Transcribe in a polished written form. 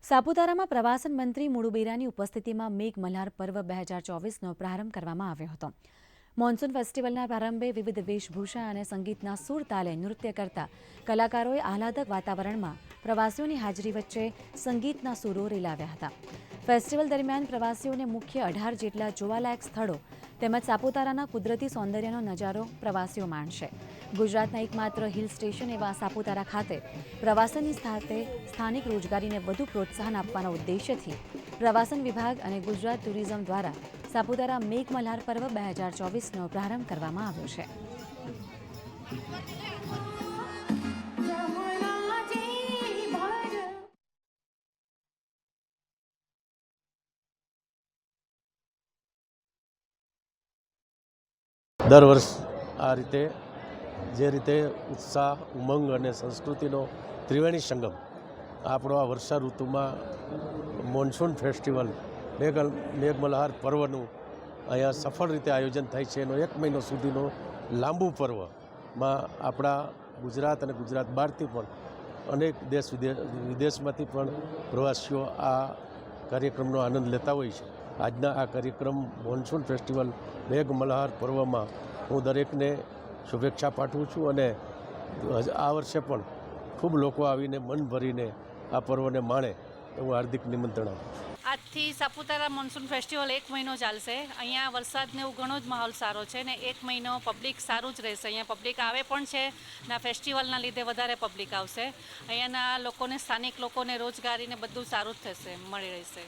સાપુતારામાં પ્રવાસન મંત્રી મુળુબેરાની ઉપસ્થિતિમાં મેઘ મલ્હાર પર્વ 2024નો પ્રારંભ કરવામાં આવ્યો હતો। મોન્સૂન ફેસ્ટિવલના પ્રારંભે વિવિધ વેશભૂષા અને સંગીતના સૂર તાલે નૃત્ય કરતા કલાકારોએ આહલાદક વાતાવરણમાં પ્રવાસીઓની હાજરી વચ્ચે સંગીતના સૂરો રેલાવ્યા હતા। ફેસ્ટિવલ દરમિયાન પ્રવાસીઓને મુખ્ય 18 જેટલા જોવાલાયક સ્થળો તેમજ સાપુતારાના કુદરતી સૌંદર્યનો નજારો પ્રવાસીઓ માણશે। ગુજરાતના એકમાત્ર હિલ સ્ટેશન એવા સાપુતારા ખાતે પ્રવાસનની સાથે સ્થાનિક રોજગારીને વધુ પ્રોત્સાહન આપવાના ઉદ્દેશ્યથી પ્રવાસન વિભાગ અને ગુજરાત ટુરિઝમ દ્વારા સાપુતારા મેઘ મલ્હાર પર્વ 2024નો પ્રારંભ કરવામાં આવ્યો છે। દર વર્ષ આ રીતે જે રીતે ઉત્સાહ, ઉમંગ અને સંસ્કૃતિનો ત્રિવેણી સંગમ આપણો આ વર્ષા ઋતુમાં મોન્સૂન ફેસ્ટિવલ મેઘ મલ્હાર પર્વનું અહીંયા સફળ રીતે આયોજન થાય છે। એનો 1 મહિનો સુધીનો લાંબુ પર્વમાં આપણા ગુજરાત અને ગુજરાત બહારથી પણ અનેક દેશ વિદેશમાંથી પણ પ્રવાસીઓ આ કાર્યક્રમનો આનંદ લેતા હોય છે। આજના આ કાર્યક્રમ મોન્સૂન ફેસ્ટિવલ મેઘ મલ્હાર પર્વમાં હું દરેકને શુભેચ્છા પાઠવું છું અને આ વર્ષે પણ ખૂબ લોકો આવીને મન ભરીને આ પર્વને માણે એવું હાર્દિક નિમંત્રણ આપું છું। આજથી સાપુતારા મોન્સૂન ફેસ્ટિવલ 1 મહિનો ચાલશે। અહીંયા વરસાદને એવું ઘણો જ માહોલ સારો છે ને 1 મહિનો પબ્લિક સારું જ રહેશે। અહીંયા પબ્લિક આવે પણ છે ને ફેસ્ટિવલના લીધે વધારે પબ્લિક આવશે। અહીંયાના લોકોને, સ્થાનિક લોકોને રોજગારીને બધું સારું જ થશે, મળી રહેશે।